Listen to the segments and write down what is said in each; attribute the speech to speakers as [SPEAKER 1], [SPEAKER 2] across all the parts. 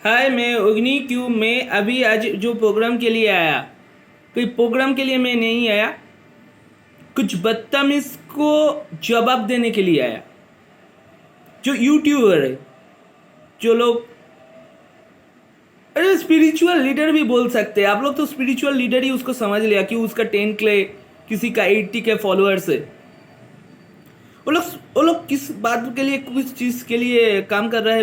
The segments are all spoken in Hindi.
[SPEAKER 1] हाय, मैं अग्नि क्यों मैं अभी आज जो प्रोग्राम के लिए आया, कोई प्रोग्राम के लिए मैं नहीं आया। कुछ बदतमीज को जवाब देने के लिए आया। जो यूट्यूबर है, जो लोग, अरे स्पिरिचुअल लीडर भी बोल सकते हैं आप लोग, तो स्पिरिचुअल लीडर ही उसको समझ लिया कि उसका 10 के, किसी का 80 के फॉलोअर्स है। वो लोग किस बात के लिए, किस चीज़ के लिए काम कर रहा है,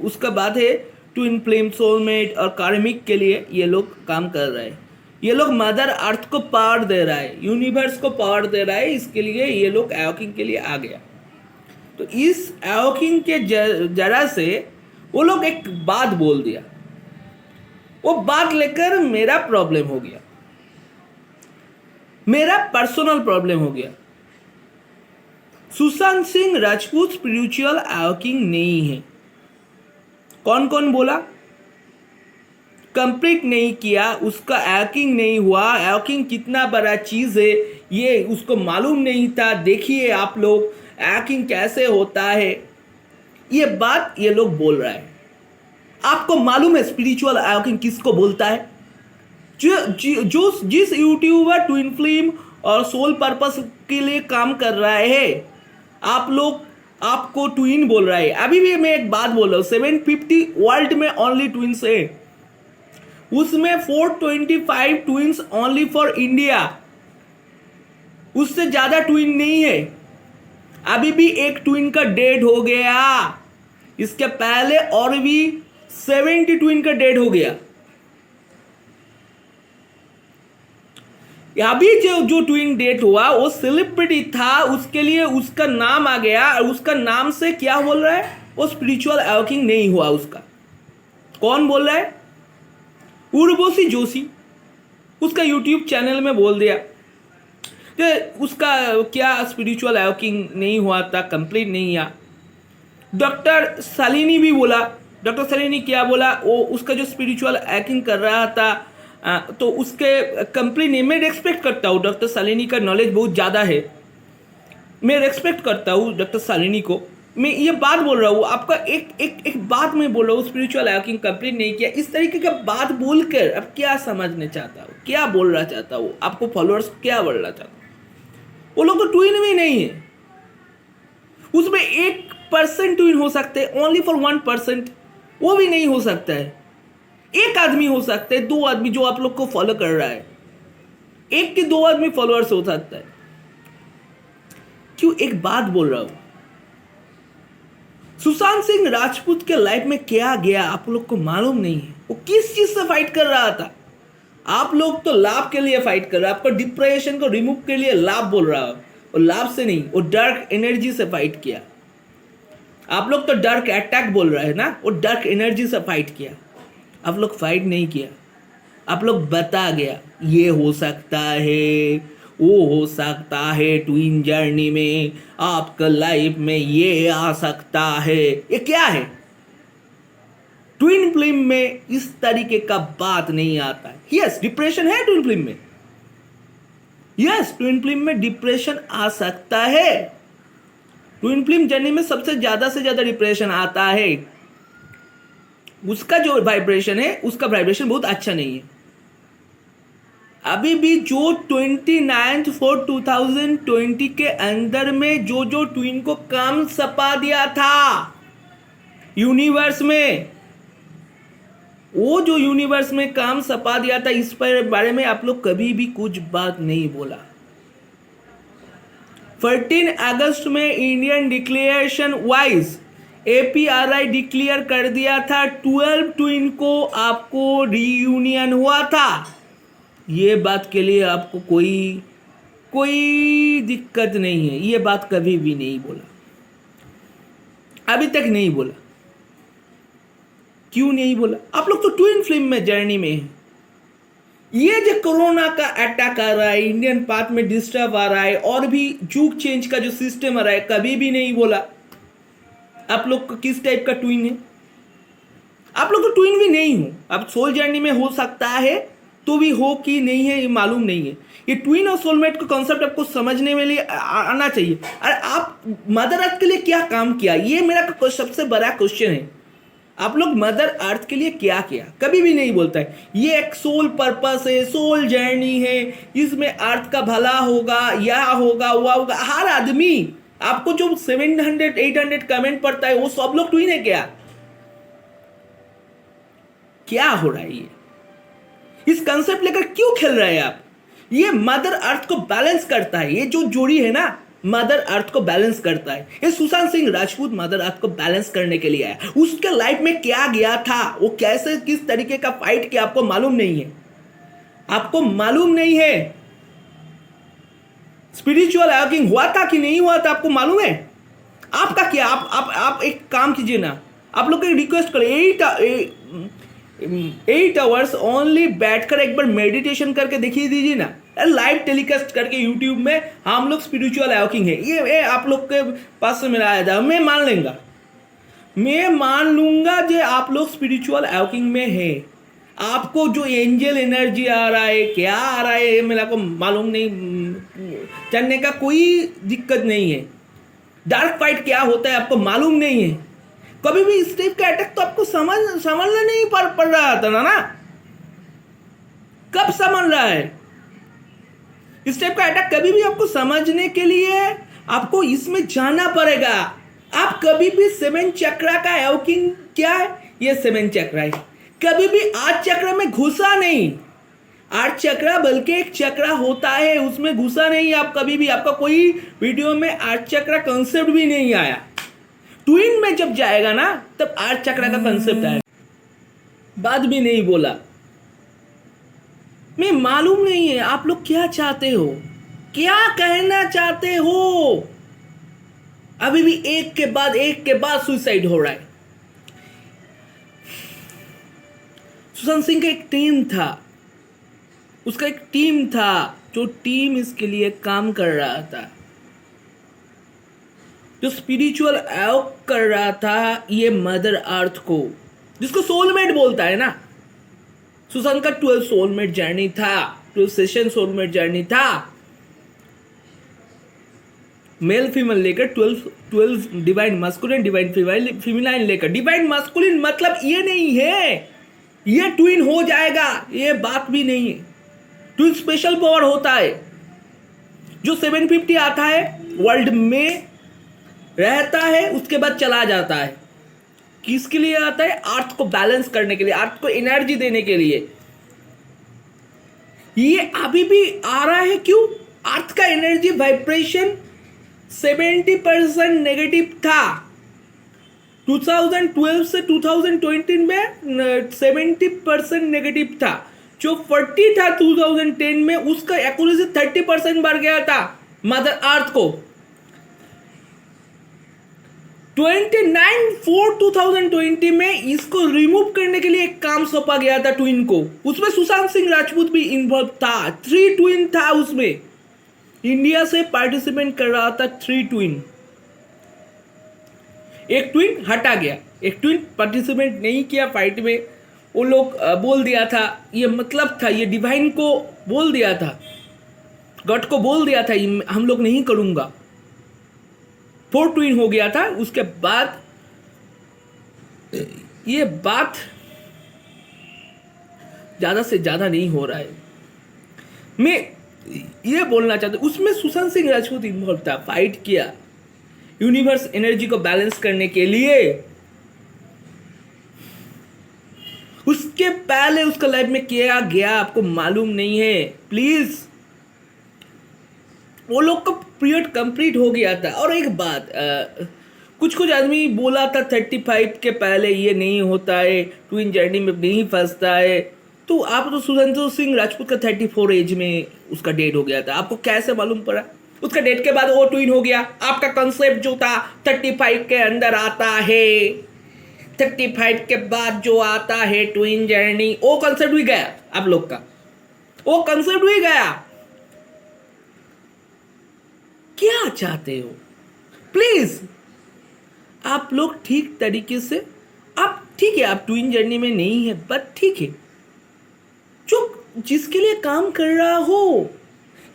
[SPEAKER 1] उसका बात है। ट्विन फ्लेम, सोलमेट और कार्मिक के लिए ये लोग काम कर रहे हैं। ये लोग मदर अर्थ को पावर दे रहा है, यूनिवर्स को पावर दे रहा है, इसके लिए ये लोग एवोकिंग के लिए आ गया। तो इस एवोकिंग के जरा से वो लोग एक बात बोल दिया। वो बात लेकर मेरा प्रॉब्लम हो गया, मेरा पर्सनल प्रॉब्लम हो गया। सुशांत सिंह राजपूत स्पिरिचुअल एवोकिंग नहीं है। कौन कौन बोला? कंप्लीट नहीं किया, उसका एवोकिंग नहीं हुआ। एवोकिंग कितना बड़ा चीज है ये उसको मालूम नहीं था। देखिए आप लोग, एवोकिंग कैसे होता है, ये बात ये लोग बोल रहा है। आपको मालूम है स्पिरिचुअल एवोकिंग किसको बोलता है? जो जिस यूट्यूबर ट्विन फ्लेम और सोल पर्पस के लिए काम कर रहा है, आप लोग आपको ट्विन बोल रहा है। अभी भी मैं एक बात बोल रहा हूँ, 750 वर्ल्ड में ओनली ट्विंस है, उसमें 425 ट्विंस ओनली फॉर इंडिया, उससे ज्यादा ट्विन नहीं है। अभी भी एक ट्विन का डेड हो गया, इसके पहले और भी 70 ट्विन का डेड हो गया। अभी जो ट्विन डेट हुआ वो सेलिब्रिटी था, उसके लिए उसका नाम आ गया, और उसका नाम से क्या बोल रहा है? वो स्पिरिचुअल एवोकिंग नहीं हुआ उसका। कौन बोल रहा है? उर्वशी जोशी उसका यूट्यूब चैनल में बोल दिया कि उसका क्या स्पिरिचुअल एवोकिंग नहीं हुआ था, कंप्लीट नहीं हुआ। डॉक्टर शालिनी भी बोला। डॉक्टर शालिनी क्या बोला? वो उसका जो स्पिरिचुअल एवोकिंग कर रहा था, तो उसके कंप्लीट नहीं। मैं रेस्पेक्ट करता हूँ, डॉक्टर शालिनी का नॉलेज बहुत ज़्यादा है, मैं रेस्पेक्ट करता हूँ डॉक्टर शालिनी को। मैं ये बात बोल रहा हूँ, आपका एक बात मैं बोल रहा हूँ, स्पिरिचुअल एवोकिंग कंप्लीट नहीं किया, इस तरीके का बात बोलकर अब क्या समझने चाहता हूँ, क्या बोलना चाहता हूँ, आपको फॉलोअर्स क्या बोलना चाहता हूँ? वो लोग तो ट्विन भी नहीं है, उसमें 1% ट्विन हो सकते हैं, ओनली फॉर 1%, वो भी नहीं हो सकता है। एक आदमी हो सकता है, 2 आदमी जो आप लोग को फॉलो कर रहा है, 1 के 2 आदमी फॉलोअर्स हो सकता है। क्यों एक बात बोल रहा हूं, सुशांत सिंह राजपूत के लाइफ में क्या गया आप लोग को मालूम नहीं है। वो किस चीज से फाइट कर रहा था? आप लोग तो लाभ के लिए फाइट कर रहे हो, आपको डिप्रेशन को रिमूव के लिए लाभ बोल रहा हो, और लाभ से नहीं, वो डार्क एनर्जी से फाइट किया। आप लोग तो डार्क अटैक बोल रहे हैं ना, वो डार्क एनर्जी से फाइट किया। आप लोग फाइट नहीं किया, आप लोग बता गया ये हो सकता है, वो हो सकता है, ट्विन जर्नी में आपका लाइफ में ये आ सकता है। ये क्या है? ट्विन फ्लेम में इस तरीके का बात नहीं आता है। यस, डिप्रेशन है ट्विन फ्लेम में, यस ट्विन फ्लेम में डिप्रेशन आ सकता है। ट्विन फ्लेम जर्नी में सबसे ज्यादा से ज्यादा डिप्रेशन आता है। उसका जो वाइब्रेशन है, उसका वाइब्रेशन बहुत अच्छा नहीं है। अभी भी जो 29/4/2020 के अंदर में जो ट्विन को काम सपा दिया था यूनिवर्स में, वो जो यूनिवर्स में काम सपा दिया था, इस पर बारे में आप लोग कभी भी कुछ बात नहीं बोला। 14 अगस्त में Indian declaration wise APRI declare कर दिया था, 12 ट्विन को आपको रीयूनियन हुआ था। ये बात के लिए आपको कोई दिक्कत नहीं है, ये बात कभी भी नहीं बोला, अभी तक नहीं बोला। क्यों नहीं बोला? आप लोग तो ट्विन फ्लेम में जर्नी में है। ये जो कोरोना का अटैक आ रहा है, इंडियन पाथ में डिस्टर्ब आ रहा है, और भी जुग चेंज का जो सिस्टम आ रहा है, कभी भी नहीं बोला आप लोग को किस टाइप का ट्विन है। आप लोग तो ट्विन भी नहीं हो, आप सोल जर्नी में हो सकता है तो भी हो कि नहीं है ये मालूम नहीं है। ये ट्विन और सोलमेट का कॉन्सेप्ट आपको समझने में लिए आना चाहिए। अरे आप मदर अर्थ के लिए क्या काम किया, ये मेरा सबसे बड़ा क्वेश्चन है। आप लोग मदर अर्थ के लिए क्या किया, कभी भी नहीं बोलता है। ये एक सोल पर्पस है, सोल जर्नी है, इसमें अर्थ का भला होगा, या होगा वह होगा। हर आदमी आपको जो 700 800 कमेंट पड़ता है वो सब लोग ट्विन है क्या? क्या हो रहा है ये? इस कंसेप्ट लेकर क्यों खेल रहे हैं आप? ये मदर अर्थ को बैलेंस करता है, ये जो जोड़ी है ना मदर अर्थ को बैलेंस करता है। ये सुशांत सिंह राजपूत मदर अर्थ को बैलेंस करने के लिए आया। उसके लाइफ में क्या गया था, वो कैसे किस तरीके का फाइट किया, आपको मालूम नहीं है। आपको मालूम नहीं है स्पिरिचुअल अवेकिंग हुआ था कि नहीं हुआ था, आपको मालूम है? आपका क्या, आप एक काम कीजिए ना, आप लोग को रिक्वेस्ट करें 8 आवर्स ओनली बैठकर एक बार मेडिटेशन करके दिखिए दीजिए ना, लाइव टेलीकास्ट करके यूट्यूब में। हम लोग स्पिरिचुअल अवेकिंग है, ये आप लोग के पास से मेरा आया था, मैं मान लूंगा जो आप लोग स्पिरिचुअल अवेकिंग में है। आपको जो एंजल एनर्जी आ रहा है, क्या आ रहा है, मेरा को मालूम नहीं, जानने का कोई दिक्कत नहीं है। डार्क फाइट क्या होता है आपको मालूम नहीं है। कभी भी इस टाइप का अटैक तो आपको समझना नहीं पड़ रहा था ना। कब समझ रहा है? इस टाइप का अटैक कभी भी आपको समझने के लिए आपको इसमें जाना पड़ेगा। आप कभी भी 7 चक्रा का अवेकिंग क्या है, ये 7 चक्रा है, कभी भी 8 चक्र में घुसा नहीं। 8 चक्रा बल्कि एक चक्रा होता है, उसमें घुसा नहीं आप कभी भी। आपका कोई वीडियो में 8 चक्रा कंसेप्ट भी नहीं आया। ट्विन में जब जाएगा ना तब 8 चक्रा का कंसेप्ट आएगा। बात भी नहीं बोला। मैं मालूम नहीं है आप लोग क्या चाहते हो, क्या कहना चाहते हो। अभी भी एक के बाद सुसाइड हो रहा है। सुशांत सिंह का एक टीम था, उसका एक टीम था जो टीम इसके लिए काम कर रहा था, जो स्पिरिचुअल अवेक कर रहा था ये मदर अर्थ को, जिसको सोलमेट बोलता है ना। सुशांत का 12 सोलमेट जर्नी था, 12 सेशन सोलमेट जर्नी था। मेल फीमेल लेकर 12 डिवाइन मास्कुलिन डिवाइन फीमेलाइन लेकर। डिवाइन मास्कुलिन मतलब ये नहीं है ये ट्विन हो जाएगा, ये बात भी नहीं है। ट्विन स्पेशल पावर होता है। जो 750 आता है वर्ल्ड में रहता है, उसके बाद चला जाता है। किसके लिए आता है? अर्थ को बैलेंस करने के लिए, अर्थ को एनर्जी देने के लिए। ये अभी भी आ रहा है, क्यों? अर्थ का एनर्जी वाइब्रेशन 70% नेगेटिव था। 2012 से 2020 में 70% नेगेटिव था। जो 40 था 2010 में, उसका एक्यूरेसी 30% बढ़ गया था मदर अर्थ को। 29/4/2020 में इसको रिमूव करने के लिए एक काम सौंपा गया था ट्विन को। उसमें सुशांत सिंह राजपूत भी इन्वॉल्व था। 3 ट्विन था उसमें, इंडिया से पार्टिसिपेट कर रहा था 3 ट्विन। एक ट्विन हटा गया, एक ट्विन पार्टिसिपेट नहीं किया फाइट में। वो लोग बोल दिया था, ये मतलब था, ये डिवाइन को बोल दिया था, गॉड को बोल दिया था हम लोग नहीं करूंगा। 4 ट्विन हो गया था। उसके बाद ये बात ज्यादा से ज्यादा नहीं हो रहा है। मैं ये बोलना चाहता हूं, उसमें सुशांत सिंह राजपूत इन्वॉल्व था, फाइट किया यूनिवर्स एनर्जी को बैलेंस करने के लिए। उसके पहले उसका लाइफ में किया गया आपको मालूम नहीं है। प्लीज, वो लोग का पीरियड कंप्लीट हो गया था। और एक बात, कुछ आदमी बोला था 35 के पहले ये नहीं होता है, ट्विन जर्नी में नहीं फंसता है। तो आप तो सुशांत सिंह राजपूत का 34 एज में उसका डेट हो गया था, आपको कैसे मालूम पड़ा? उसका डेट के बाद वो ट्विन हो गया। आपका कंसेप्ट जो था 35 के अंदर आता है, 35 के बाद जो आता है ट्विन जर्नी, वो कंसेप्ट भी गया आप लोग का, वो कंसेप्ट भी गया। क्या चाहते हो? प्लीज आप लोग ठीक तरीके से, आप ठीक है, आप ट्विन जर्नी में नहीं है, बट ठीक है, जो जिसके लिए काम कर रहा हो,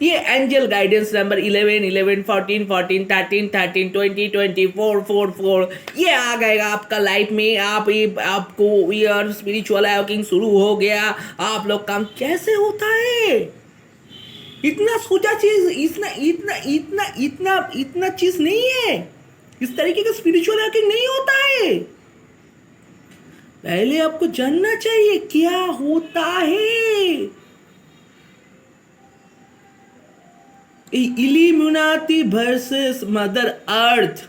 [SPEAKER 1] ये एंजल गाइडेंस नंबर 11 11 14 14 13 13 20 20 4 4 4 ये आ गएगा आपका लाइफ में। आपको ईयर स्पिरिचुअल अवेकनिंग शुरू हो गया। आप लोग काम कैसे होता है? इतना सोचा चीज, इतना इतना इतना इतना इतना चीज नहीं है। इस तरीके का स्पिरिचुअल अवेकनिंग नहीं होता है। पहले आपको जानना चाहिए क्या होता है। Illuminati versus mother earth.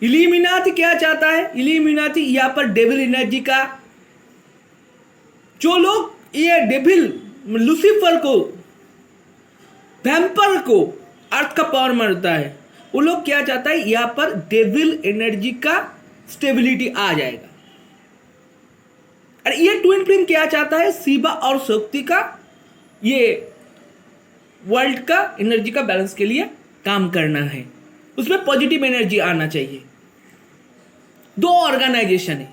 [SPEAKER 1] Illuminati क्या चाहता है? इल्यूमिनाटी यहां पर डेविल एनर्जी का, जो लोग ये डेविल लूसीफर को, वैम्पर को अर्थ का पावर मारता है, वो लोग क्या चाहता है? यहां पर डेविल एनर्जी का स्टेबिलिटी आ जाएगा। और ये ट्विन फ्लेम क्या चाहता है? शिवा और शक्ति का, ये वर्ल्ड का एनर्जी का बैलेंस के लिए काम करना है। उसमें पॉजिटिव एनर्जी आना चाहिए। दो ऑर्गेनाइजेशन है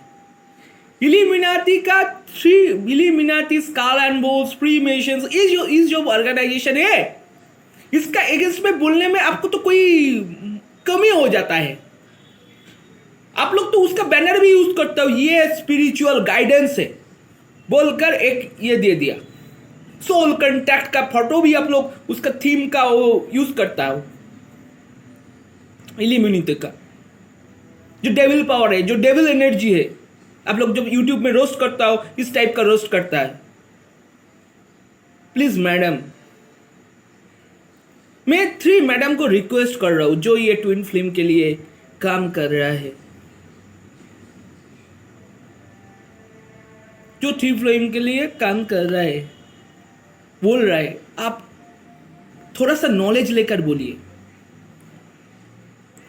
[SPEAKER 1] इल्यूमिनाटी का, illuminati, scale and balls, Freemasons, इस जो ऑर्गेनाइजेशन है, इसका अगेंस्ट में बोलने में आपको तो कोई कमी हो जाता है। आप लोग तो उसका बैनर भी यूज करते हो, ये स्पिरिचुअल गाइडेंस है बोलकर एक ये दे दिया। सोल कंटैक्ट का फोटो भी आप लोग उसका थीम का वो यूज करता है। इल्यूमिनाटी का जो डेविल पावर है, जो डेविल एनर्जी है, आप लोग जब यूट्यूब में रोस्ट करता हो, इस टाइप का रोस्ट करता है। प्लीज मैडम, मैं 3 मैडम को रिक्वेस्ट कर रहा हूं जो ये ट्विन फ्लेम के लिए काम कर रहा है, जो 3 फ्लेम के लिए काम कर रहा है, बोल रहा है, आप थोड़ा सा नॉलेज लेकर बोलिए।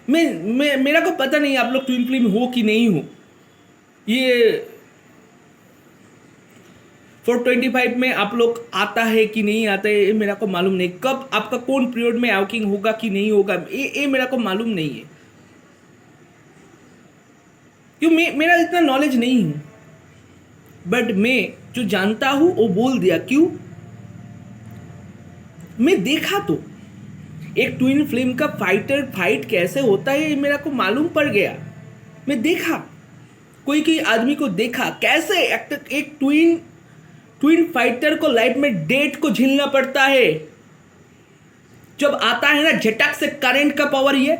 [SPEAKER 1] मेरा को पता नहीं आप लोग ट्विन फ्लेम हो कि नहीं हो। ये 425 में आप लोग आता है कि नहीं आता है, ये मेरा को मालूम नहीं। कब आपका कौन पीरियड में अवेकनिंग होगा कि नहीं होगा, ये मेरा को मालूम नहीं है, क्यों मेरा इतना नॉलेज नहीं है। बट मैं जो जानता हूं वो बोल दिया। क्यों? मैं देखा तो एक ट्विन फ्लेम का फाइट कैसे होता है, ये मेरा को मालूम पड़ गया। मैं देखा, कोई आदमी को देखा कैसे एक ट्विन फाइटर को लाइफ में डेट को झेलना पड़ता है। जब आता है ना झटक से करंट का पावर, ये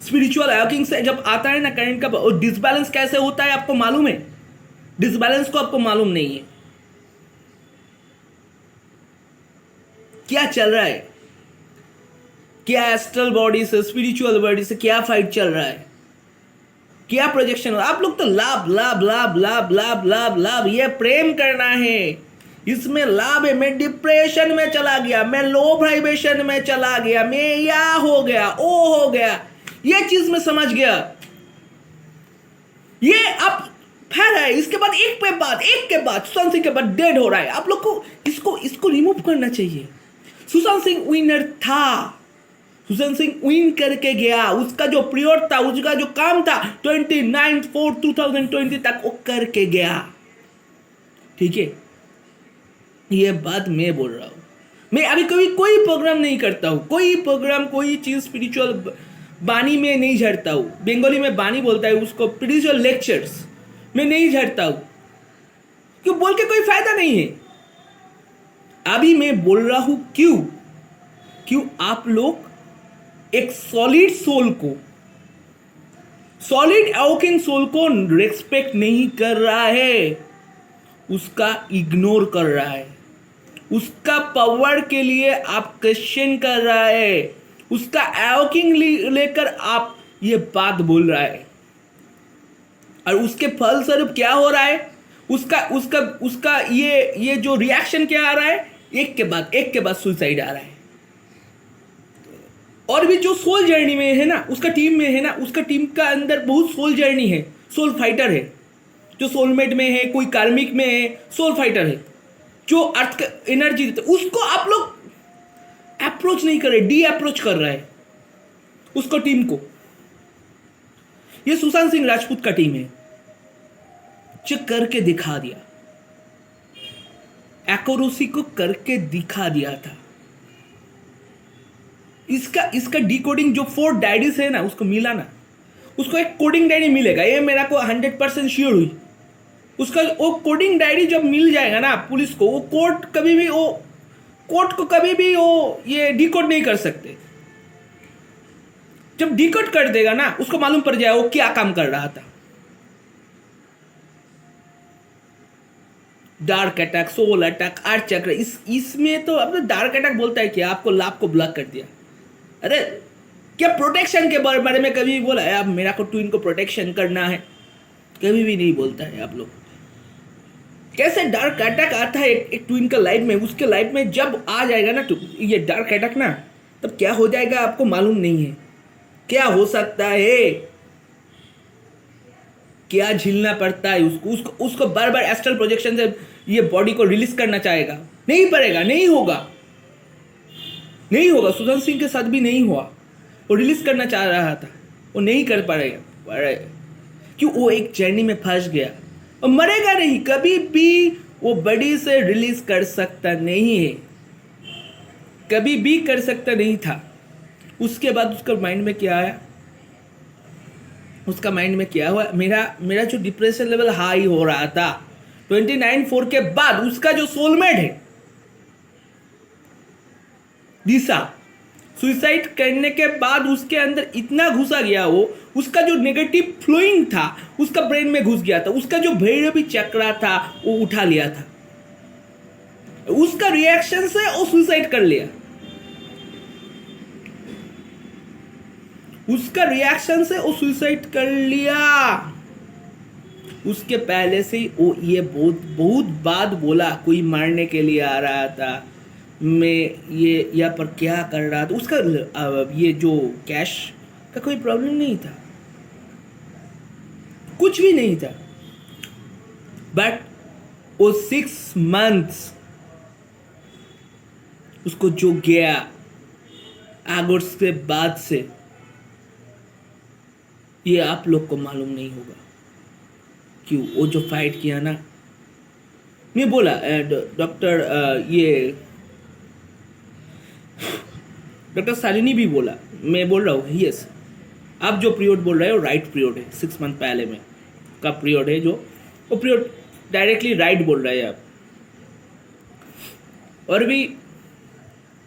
[SPEAKER 1] स्पिरिचुअल अवेकनिंग से जब आता है ना करंट का पावर, डिसबैलेंस कैसे होता है आपको मालूम है? डिसबैलेंस को आपको मालूम नहीं है। क्या चल रहा है, क्या एस्ट्रल बॉडी से स्पिरिचुअल बॉडी से क्या फाइट चल रहा है, क्या प्रोजेक्शन। आप लोग तो लाभ लाभ लाभ लाभ लाभ लाभ लाभ, ये प्रेम करना है, इसमें लाभ है। मैं डिप्रेशन में चला गया, मैं लो वाइब्रेशन में चला गया, मैं या हो गया, ओ हो गया, ये चीज में समझ गया। ये अब फिर है, इसके बाद एक के बाद सुशांत सिंह के बाद डेड हो रहा है। आप लोग को इसको रिमूव करना चाहिए। सुशांत सिंह विनर था, सुशांत सिंह विन करके गया। उसका जो पीरियड था, उसका जो काम था 29/4/2020 तक वो करके गया। ठीक है, ये बात मैं बोल रहा हूं। मैं अभी कभी कोई प्रोग्राम नहीं करता हूं, कोई चीज स्पिरिचुअल बानी में नहीं झड़ता हूं। बंगाली में बानी बोलता है उसको, स्पिरिचुअल लेक्चर्स में नहीं झड़ता हूं, क्यों बोल के कोई फायदा नहीं है। अभी मैं बोल रहा हूं क्यों आप लोग एक सॉलिड सोल को, सॉलिड अवेकनिंग सोल को रेस्पेक्ट नहीं कर रहा है, उसका इग्नोर कर रहा है, उसका पावर के लिए आप क्वेश्चन कर रहा है, उसका अवेकनिंग लेकर आप ये बात बोल रहा है। और उसके फलस्वरूप क्या हो रहा है, उसका ये जो रिएक्शन क्या आ रहा है, एक के बाद सुसाइड आ रहा है। और भी जो सोल जर्नी में है ना, उसका टीम में है ना, उसका टीम का अंदर बहुत सोल जर्नी है, सोल फाइटर है, जो सोलमेट में है, कोई कार्मिक में है, सोल फाइटर है, जो अर्थ का एनर्जी देता है। उसको आप लोग अप्रोच नहीं कर रहे, डी अप्रोच कर रहा है उसको, टीम को। ये सुशांत सिंह राजपूत का टीम है, चेक करके दिखा दिया। एक्यूरेसी को करके दिखा दिया था। इसका डिकोडिंग जो 4 डायरीज है ना, उसको मिला ना, उसको एक कोडिंग डायरी मिलेगा, ये मेरा को 100% श्योर हुई। उसका वो कोडिंग डायरी जब मिल जाएगा ना पुलिस को, वो कोर्ट को कभी भी वो ये डिकोड नहीं कर सकते। जब डिकोड कर देगा ना, उसको मालूम पड़ जाएगा वो क्या काम कर रहा था। Dark attack, soul attack, heart chakra, इसमें तो अब तो डार्क अटैक बोलता है कि आपको लाभ को ब्लॉक कर दिया। अरे क्या प्रोटेक्शन के बारे में कभी बोला है? अब मेरा को ट्विन को प्रोटेक्शन करना है, कभी भी नहीं बोलता है आप लोग। कैसे डार्क अटैक आता है एक ट्विन का लाइफ में, उसके लाइफ में जब आ जाएगा ना ये डार्क अटैक ना, तब क्या हो जाएगा आपको मालूम नहीं है। क्या हो सकता है, क्या झेलना पड़ता है उसको बार बार एस्ट्रल प्रोजेक्शन से ये बॉडी को रिलीज करना चाहेगा, नहीं पड़ेगा, नहीं होगा। सुशांत सिंह के साथ भी नहीं हुआ। वो रिलीज करना चाह रहा था, वो नहीं कर पाएगा क्यों? वो एक जर्नी में फंस गया और मरेगा नहीं कभी भी। वो बॉडी से रिलीज कर सकता नहीं है, कभी भी कर सकता नहीं था। उसके बाद उसका माइंड में क्या आया? उसका माइंड में क्या हुआ? मेरा जो डिप्रेशन लेवल हाई हो रहा था 29/4 के बाद, उसका जो सोलमेट है दिशा, सुसाइड करने के बाद उसके अंदर इतना घुसा गया वो, उसका जो नेगेटिव फ्लोइंग था उसका ब्रेन में घुस गया था। उसका जो भैरवी चक्रा था वो उठा लिया था। उसका रिएक्शन से वो सुसाइड कर लिया। उसका रिएक्शन से वो सुसाइड कर लिया। उसके पहले से ही वो ये बहुत बात बोला, कोई मारने के लिए आ रहा था, मैं ये यहाँ पर क्या कर रहा था। उसका ये जो कैश का कोई प्रॉब्लम नहीं था, कुछ भी नहीं था। बट वो 6 months उसको जो गया अगस्त के बाद से, ये आप लोग को मालूम नहीं होगा। क्यों? वो जो फाइट किया ना, मैं बोला डॉक्टर शालिनी भी बोला, मैं बोल रहा हूँ यस, आप जो पीरियड बोल रहे हो राइट पीरियड है। 6 month पहले में का पीरियड है, जो वो पीरियड डायरेक्टली राइट बोल रहे हैं आप, और भी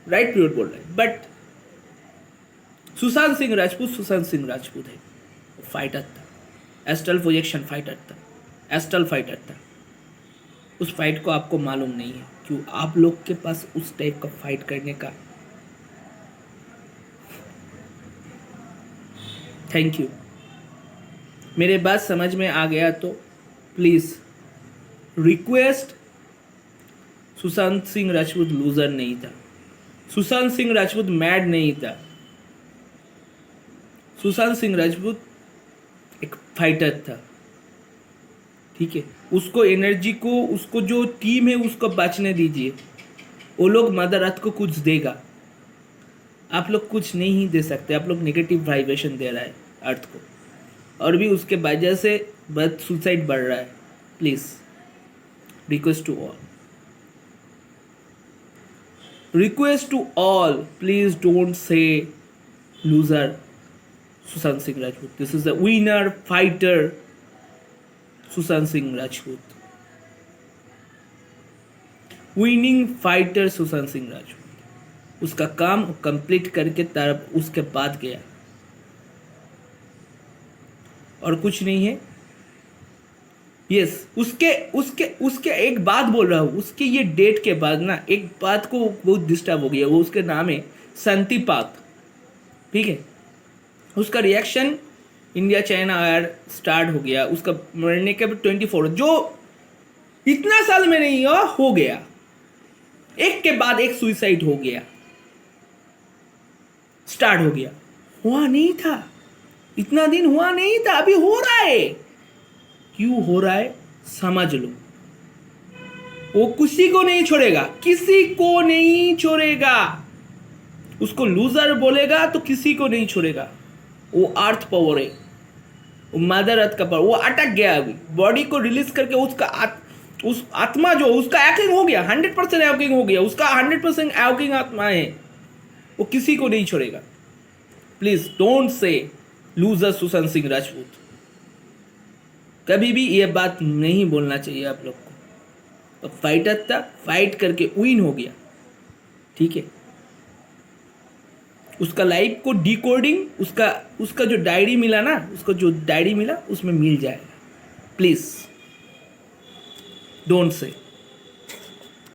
[SPEAKER 1] राइट पीरियड बोल रहे हैं। बट सुशांत सिंह राजपूत है, फाइटर था, एस्ट्रल प्रोजेक्शन फाइटर था, एस्ट्रल फाइटर था। उस फाइट को आपको मालूम नहीं है। क्यों? आप लोग के पास उस टाइप का फाइट करने का। Thank you. मेरे बात समझ में आ गया तो please request, Sushant Singh Rajput loser नहीं था। सुशांत सिंह राजपूत मैड नहीं था। सुशांत सिंह राजपूत एक फाइटर था, ठीक है? उसको एनर्जी को, उसको जो टीम है उसको बचने दीजिए। वो लोग मदर अर्थ को कुछ देगा, आप लोग कुछ नहीं दे सकते। आप लोग नेगेटिव वाइब्रेशन दे रहा है अर्थ को, और भी उसके वजह से बर्थ सुसाइड बढ़ रहा है। Please request to all, please don't say loser Sushant Singh Rajput. This is the winner fighter Sushant Singh Rajput, winning fighter Sushant Singh Rajput. उसका काम कंप्लीट करके तरफ उसके बाद गया, और कुछ नहीं है। यस, उसके एक बात बोल रहा हूँ, उसके ये डेट के बाद ना एक बात को बहुत डिस्टर्ब हो गया। वो उसके नाम है संतिपात, ठीक है? उसका reaction India China war start हो गया। उसका मरने के 24, जो इतना साल में नहीं हो गया, एक के बाद एक सुसाइड हो गया, स्टार्ट हो गया। हुआ नहीं था, इतना दिन हुआ नहीं था, अभी हो रहा है। क्यों हो रहा है समझ लो। वो किसी को नहीं छोड़ेगा, किसी को नहीं छोड़ेगा। उसको लूजर बोलेगा तो किसी को नहीं छोड़ेगा। वो अर्थ पावर है, वो मदर अर्थ का पावर। वो अटक गया, अभी बॉडी को रिलीज करके उस आत्मा जो उसका एवकिंग हो गया, 100% एवकिंग हो गया, उसका 100% एवकिंग आत्मा है, वो किसी को नहीं छोड़ेगा। Please don't say loser Sushant Singh Rajput, कभी भी ये बात नहीं बोलना चाहिए आप लोग को। तो फाइटर था, फाइट करके विन हो गया, ठीक है। उसका लाइफ को डिकोडिंग, उसका जो डायरी मिला ना, उसको जो डायरी मिला उसमें मिल जाएगा। प्लीज डोंट से।